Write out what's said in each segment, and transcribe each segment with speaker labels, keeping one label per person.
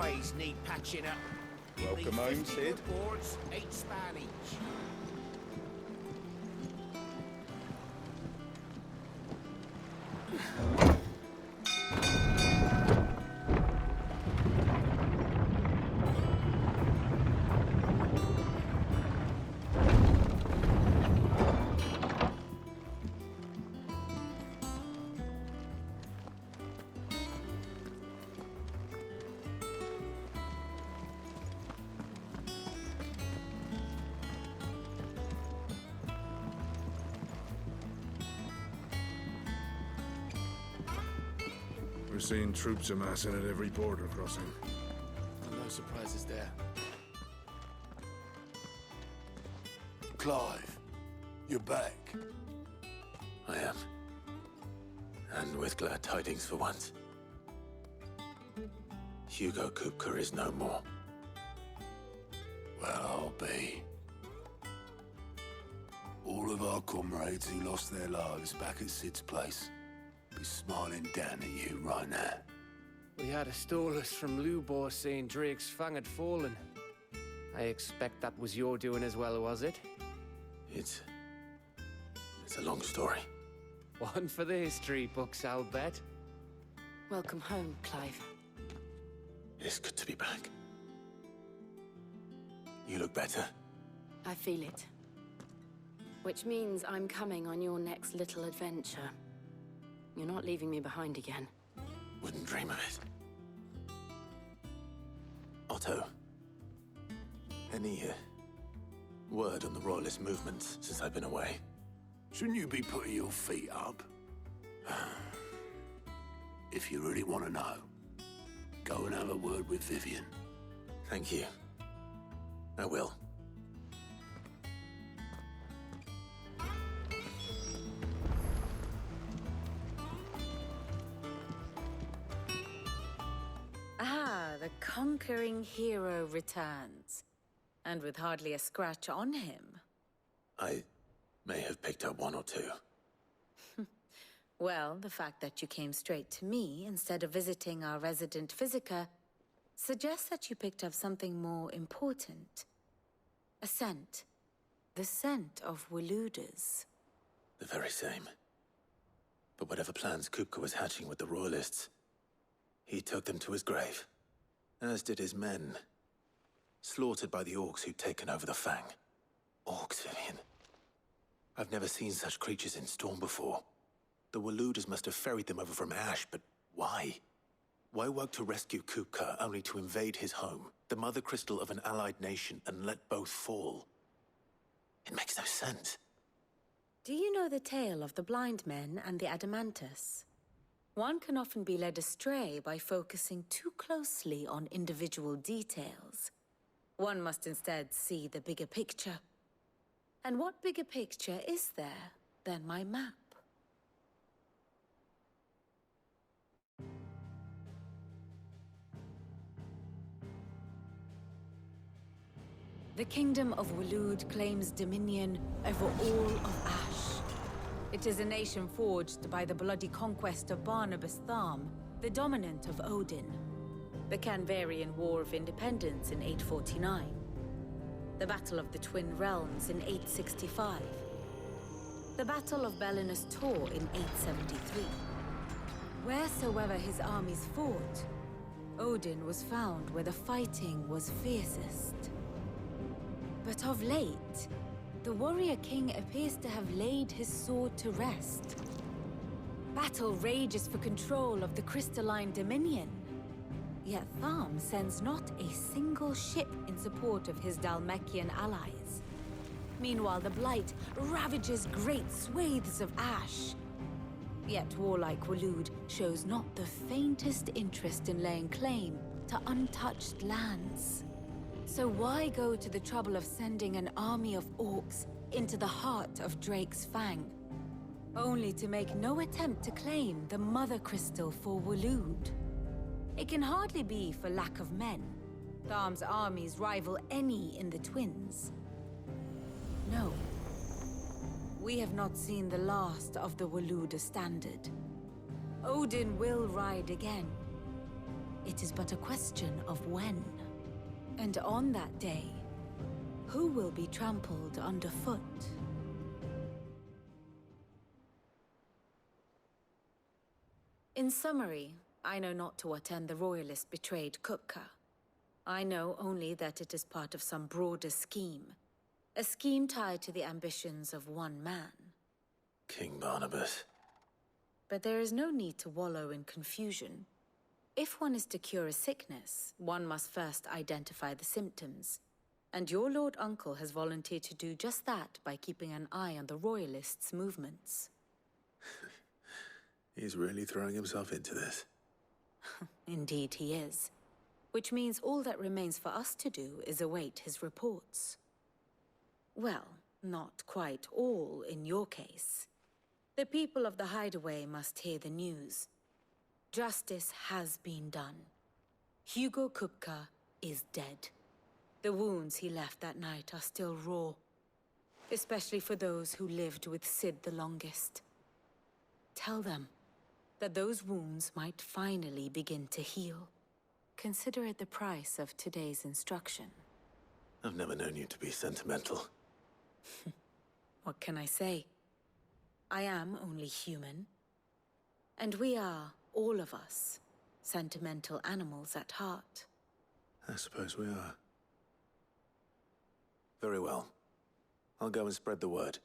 Speaker 1: ways need patching up. Give me
Speaker 2: Welcome home,
Speaker 1: 50
Speaker 2: Sid.
Speaker 1: good boards, 8 span each.
Speaker 3: We're seeing troops amassing at every border crossing.
Speaker 4: No surprises there. Clive, you're back.
Speaker 5: I am. And with glad tidings for once. Hugo Kupka is no more.
Speaker 4: Well, I'll be. All of our comrades who lost their lives back at Sid's place be smiling down at you right now.
Speaker 6: We had a stolus from Lubor saying Drake's fang had fallen. I expect that was your doing as well, was it?
Speaker 5: It's a long story.
Speaker 6: One for the history books, I'll bet.
Speaker 7: Welcome home, Clive.
Speaker 5: It is good to be back. You look better.
Speaker 7: I feel it. Which means I'm coming on your next little adventure. You're not leaving me behind again.
Speaker 5: Wouldn't dream of it. Otto, any word on the Royalist movements since I've been away?
Speaker 4: Shouldn't you be putting your feet up? If you really want to know, go and have a word with Vivian.
Speaker 5: Thank you. I will.
Speaker 8: Ah, the conquering hero returns. And with hardly a scratch on him.
Speaker 5: I may have picked up one or two.
Speaker 8: Well, the fact that you came straight to me instead of visiting our resident physiker suggests that you picked up something more important. A scent. The scent of Waludas.
Speaker 5: The very same. But whatever plans Kupka was hatching with the Royalists, he took them to his grave. As did his men. Slaughtered by the orcs who'd taken over the Fang. Orcs, Vivian. I've never seen such creatures in Storm before. The Waludas must have ferried them over from Ash, but why? Why work to rescue Kupka only to invade his home, the mother crystal of an allied nation, and let both fall? It makes no sense.
Speaker 8: Do you know the tale of the blind men and the Adamantus? One can often be led astray by focusing too closely on individual details. One must instead see the bigger picture. And what bigger picture is there than my map? The Kingdom of Waloed claims dominion over all of Ash. It is a nation forged by the bloody conquest of Barnabas Tharm, the dominant of Odin. The Canvarian War of Independence in 849. The Battle of the Twin Realms in 865. The Battle of Belinus Tor in 873. Wheresoever his armies fought, Odin was found where the fighting was fiercest. But of late, the warrior king appears to have laid his sword to rest. Battle rages for control of the crystalline dominion. Yet Tharm sends not a single ship in support of his Dhalmekian allies. Meanwhile, the Blight ravages great swathes of Ash. Yet warlike Waloed shows not the faintest interest in laying claim to untouched lands. So why go to the trouble of sending an army of orcs into the heart of Drake's Fang, only to make no attempt to claim the Mother Crystal for Waloed? It can hardly be for lack of men. Tharm's armies rival any in the Twins. No. We have not seen the last of the Waluda standard. Odin will ride again. It is but a question of when. And on that day, who will be trampled underfoot? In summary, I know not to what end the Royalists betrayed Kupka. I know only that it is part of some broader scheme. A scheme tied to the ambitions of one man.
Speaker 5: King Barnabas.
Speaker 8: But there is no need to wallow in confusion. If one is to cure a sickness, one must first identify the symptoms. And your Lord Uncle has volunteered to do just that by keeping an eye on the Royalists' movements.
Speaker 5: He's really throwing himself into this.
Speaker 8: Indeed he is. Which means all that remains for us to do is await his reports. Well, not quite all in your case. The people of the Hideaway must hear the news. Justice has been done. Hugo Kupka is dead. The wounds he left that night are still raw, especially for those who lived with Sid the longest. Tell them that those wounds might finally begin to heal. Consider it the price of today's instruction.
Speaker 5: I've never known you to be sentimental.
Speaker 8: What can I say? I am only human. And we are, all of us, sentimental animals at heart.
Speaker 5: I suppose we are. Very well. I'll go and spread the word.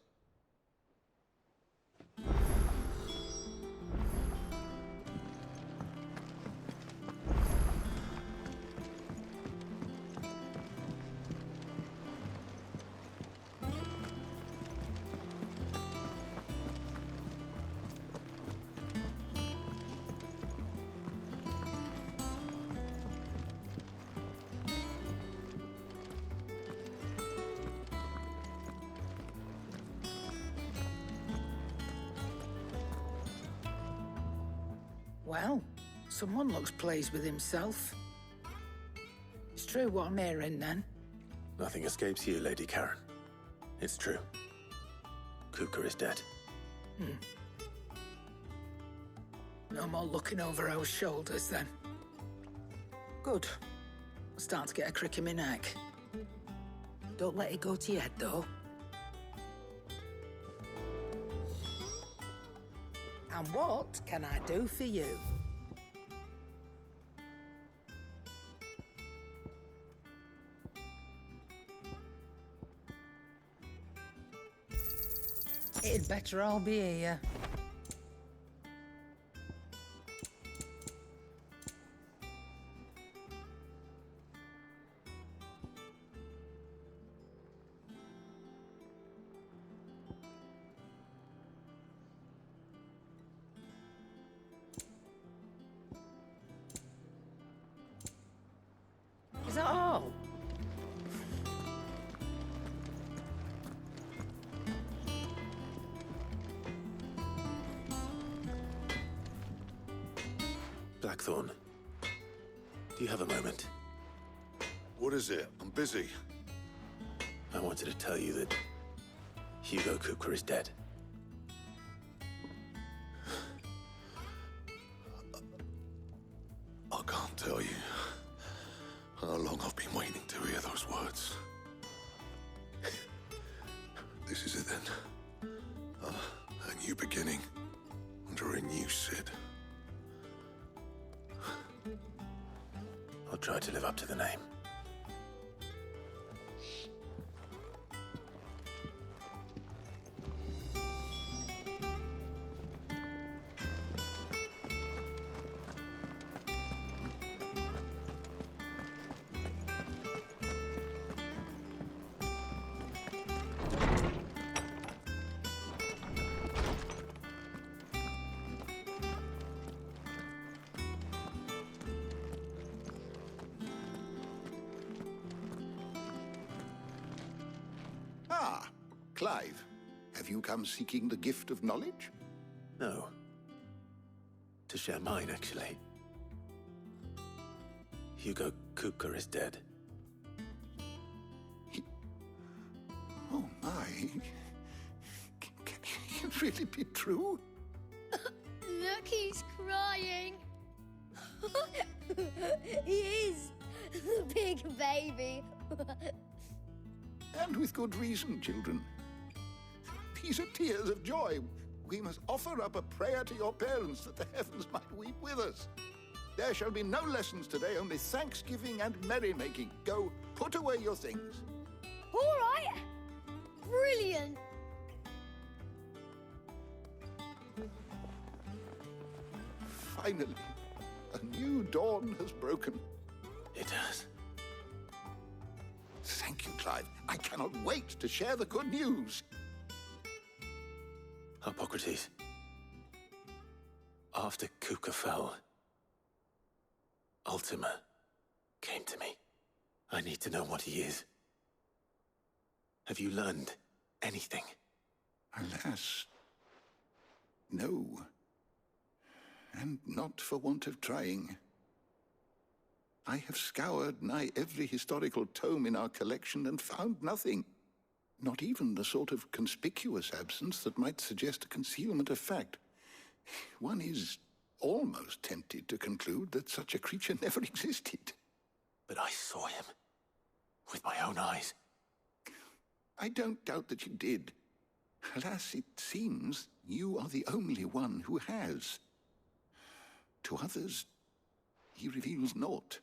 Speaker 2: Well, someone looks pleased with himself. It's true what I'm hearing, then.
Speaker 5: Nothing escapes you, Lady Karen. It's true. Kupka is dead.
Speaker 2: No more looking over our shoulders, then. Good. I'm starting to get a crick in my neck. Don't let it go to your head, though. And what can I do for you? It'd better all be here. Is that all?
Speaker 5: Blackthorn, do you have a moment?
Speaker 3: What is it? I'm busy.
Speaker 5: I wanted to tell you that Hugo Kupka is dead.
Speaker 3: I can't tell you how long I've been waiting to hear those words. This is it then. A new beginning under a new Sid.
Speaker 5: I'll try to live up to the name.
Speaker 9: Ah, Clive. Have you come seeking the gift of knowledge?
Speaker 5: No. To share mine, actually. Hugo Kupka is dead.
Speaker 9: Oh, my. Can it really be true?
Speaker 10: Look, he's crying. He is the big baby.
Speaker 9: And with good reason, children. These are tears of joy. We must offer up a prayer to your parents that the heavens might weep with us. There shall be no lessons today, only thanksgiving and merrymaking. Go, put away your things.
Speaker 10: All right. Brilliant.
Speaker 9: Finally, a new dawn has broken.
Speaker 5: It has.
Speaker 9: Thank you, Clive. I cannot wait to share the good news.
Speaker 5: Hippocrates. After Kuka fell, Ultima came to me. I need to know what he is. Have you learned anything?
Speaker 9: Alas, no. And not for want of trying. I have scoured nigh every historical tome in our collection and found nothing. Not even the sort of conspicuous absence that might suggest a concealment of fact. One is almost tempted to conclude that such a creature never existed.
Speaker 5: But I saw him with my own eyes.
Speaker 9: I don't doubt that you did. Alas, it seems you are the only one who has. To others, he reveals naught.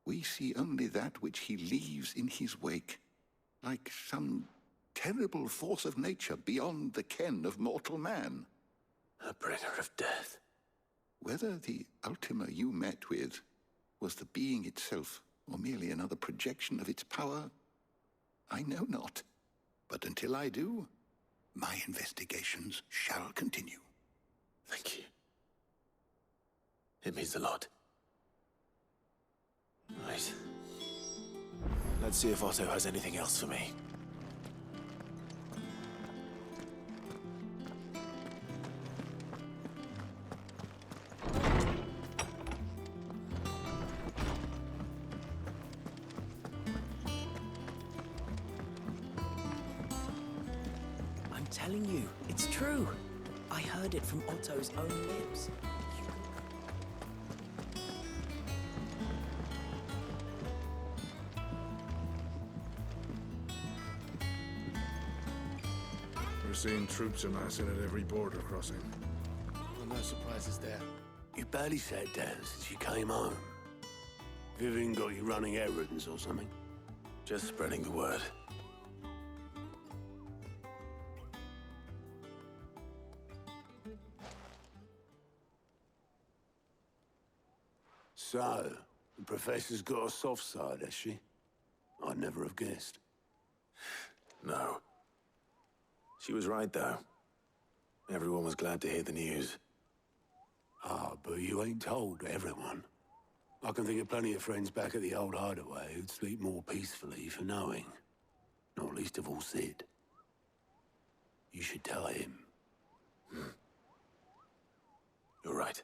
Speaker 9: We see only that which he leaves in his wake, like some terrible force of nature beyond the ken of mortal man.
Speaker 5: A bringer of death.
Speaker 9: Whether the Ultima you met with was the being itself, or merely another projection of its power, I know not. But until I do, my investigations shall continue.
Speaker 5: Thank you. It means a lot. Right. Let's see if Otto has anything else for me.
Speaker 11: I'm telling you, it's true. I heard it from Otto's own lips.
Speaker 12: We're seeing troops amassing at every border crossing.
Speaker 6: Well, no surprises there.
Speaker 4: You barely sat down since you came home. Vivian got you running errands or something?
Speaker 5: Just spreading the word.
Speaker 4: So, the Professor's got a soft side, has she? I'd never have guessed.
Speaker 5: No. She was right, though. Everyone was glad to hear the news.
Speaker 4: Ah, but you ain't told everyone. I can think of plenty of friends back at the old hideaway who'd sleep more peacefully for knowing. Not least of all Sid. You should tell him.
Speaker 5: You're right.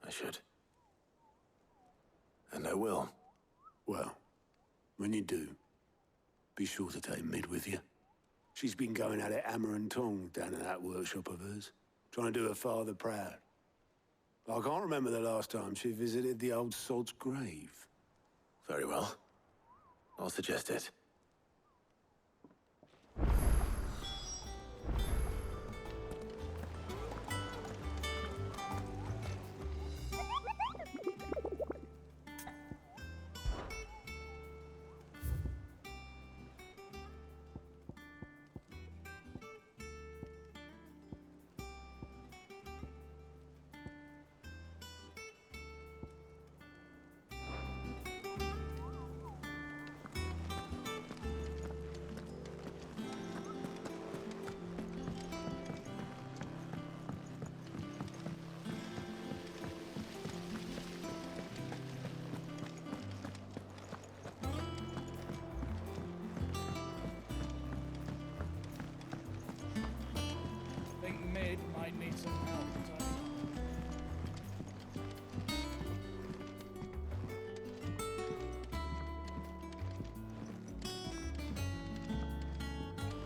Speaker 5: I should. And I will.
Speaker 4: Well, when you do, be sure to take Mid with you. She's been going at it hammer and tong down at that workshop of hers, trying to do her father proud. I can't remember the last time she visited the old sod's grave.
Speaker 5: Very well. I'll suggest it.
Speaker 13: Might need some help.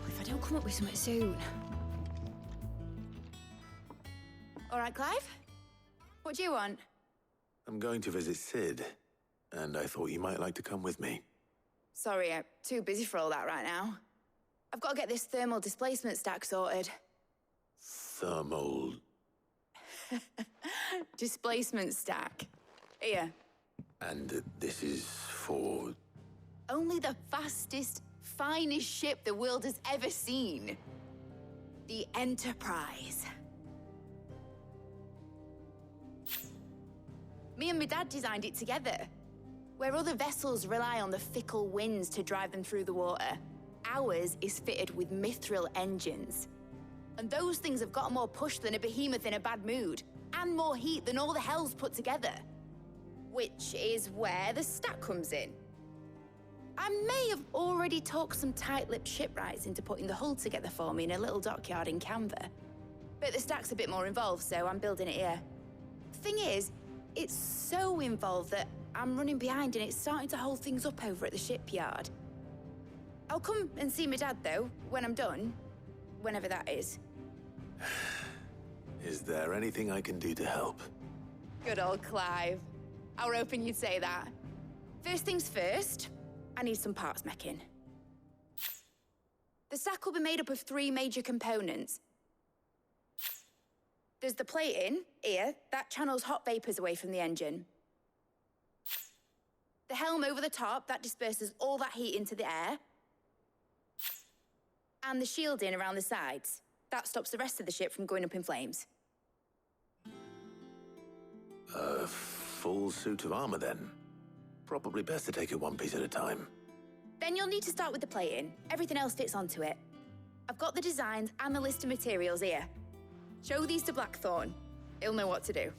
Speaker 10: If I don't come up with something soon. All right, Clive?
Speaker 14: What do you want?
Speaker 5: I'm going to visit Sid, and I thought you might like to come with me.
Speaker 14: Sorry, I'm too busy for all that right now. I've got to get this thermal displacement stack sorted.
Speaker 5: Thermal...
Speaker 14: Displacement stack. Here.
Speaker 5: And this is for...
Speaker 14: Only the fastest, finest ship the world has ever seen. The Enterprise. Me and my dad designed it together. Where other vessels rely on the fickle winds to drive them through the water, ours is fitted with mithril engines. And those things have got more push than a behemoth in a bad mood, and more heat than all the hells put together. Which is where the stack comes in. I may have already talked some tight-lipped shipwrights into putting the hull together for me in a little dockyard in Canva. But the stack's a bit more involved, so I'm building it here. Thing is, it's so involved that I'm running behind and it's starting to hold things up over at the shipyard. I'll come and see my dad, though, when I'm done. Whenever that is.
Speaker 5: Is there anything I can do to help?
Speaker 14: Good old Clive. I were hoping you'd say that. First things first, I need some parts meching. The stack will be made up of 3 major components. There's the plating, here, that channels hot vapors away from the engine. The helm over the top, that disperses all that heat into the air. And the shielding around the sides. That stops the rest of the ship from going up in flames.
Speaker 5: A full suit of armor, then. Probably best to take it one piece at a time.
Speaker 14: Then you'll need to start with the plating. Everything else fits onto it. I've got the designs and the list of materials here. Show these to Blackthorn. He'll know what to do.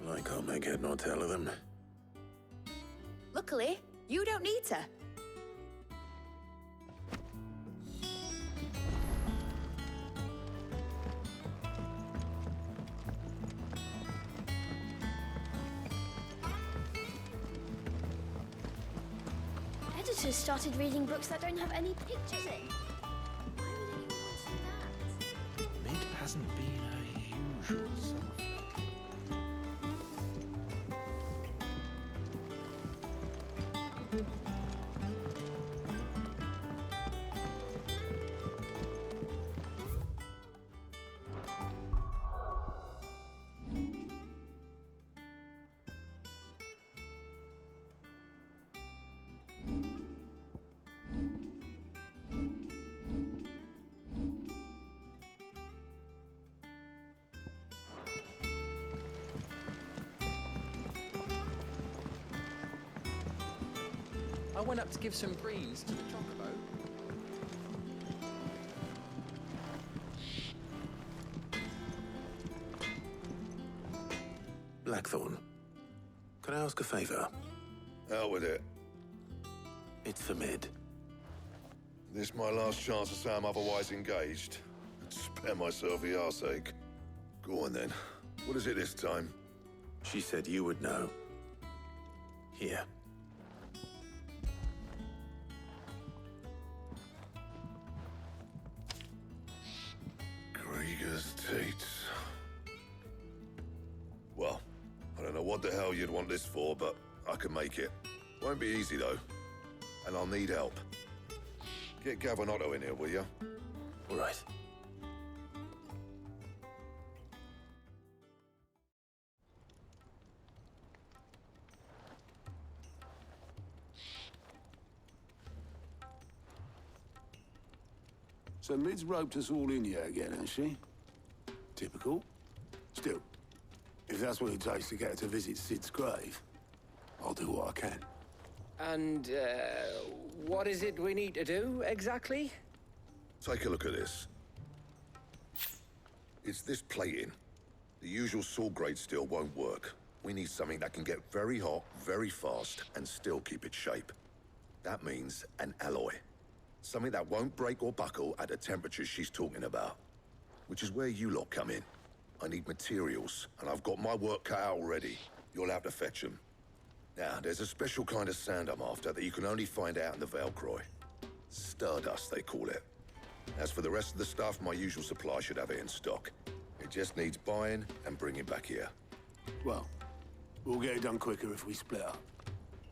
Speaker 5: I can't make head nor tail of them.
Speaker 14: Luckily, you don't need to.
Speaker 10: Editors started reading books that don't have any pictures in. Why would anyone want to do that?
Speaker 12: Mid hasn't been her usual self.
Speaker 11: I went up to give some greens to the chocobo.
Speaker 5: Blackthorn, can I ask a favor?
Speaker 3: Out with it.
Speaker 5: It's for Mid.
Speaker 3: This my last chance to say I'm otherwise engaged. Spare myself the arseache. Go on then. What is it this time?
Speaker 5: She said you would know. Here.
Speaker 3: Krieger's Tates. Well, I don't know what the hell you'd want this for, but I can make it. Won't be easy, though. And I'll need help. Get Gavin Otto in here, will you?
Speaker 5: All right.
Speaker 4: So Mid's roped us all in here again, has she? Typical. Still, if that's what it takes to get her to visit Sid's grave, I'll do what I can.
Speaker 6: And, what is it we need to do, exactly?
Speaker 3: Take a look at this. It's this plating. The usual saw grade steel won't work. We need something that can get very hot, very fast, and still keep its shape. That means an alloy. Something that won't break or buckle at the temperatures she's talking about. Which is where you lot come in. I need materials, and I've got my work cut out already. You'll have to fetch them. Now, there's a special kind of sand I'm after that you can only find out in the Valcroy. Stardust, they call it. As for the rest of the stuff, my usual supply should have it in stock. It just needs buying and bringing back here.
Speaker 4: Well, we'll get it done quicker if we split up.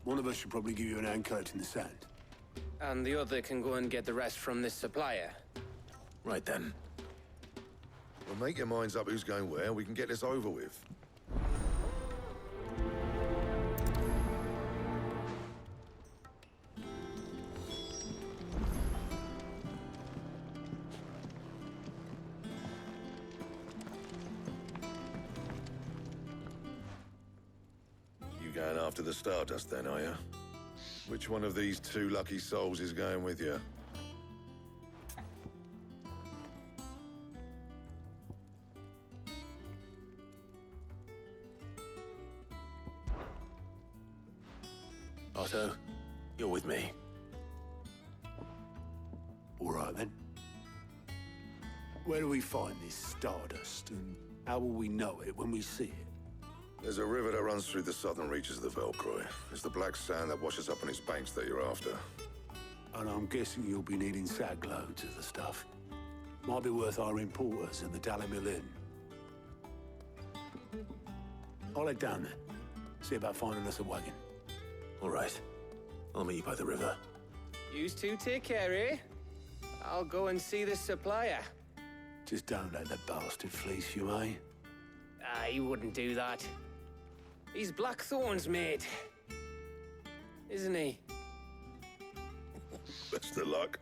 Speaker 4: One of us should probably give you an hand collecting the sand.
Speaker 6: And the other can go and get the rest from this supplier.
Speaker 5: Right then.
Speaker 3: Well, make your minds up who's going where, and we can get this over with. You going after the Stardust then, are you? Which one of these two lucky souls is going with you?
Speaker 5: Otto, you're with me.
Speaker 4: All right, then. Where do we find this Stardust, and how will we know it when we see it?
Speaker 3: There's a river that runs through the southern reaches of the Velcroy. It's the black sand that washes up on its banks that you're after.
Speaker 4: And I'm guessing you'll be needing sag loads of the stuff. Might be worth our importers and the Dalimil Inn. I'll head down there. See about finding us a wagon.
Speaker 5: All right. I'll meet you by the river.
Speaker 6: Yous two take care, eh? I'll go and see this supplier.
Speaker 4: Just don't let the bastard fleece you, eh?
Speaker 6: He wouldn't do that. He's Blackthorn's mate. Isn't he?
Speaker 3: Best of luck.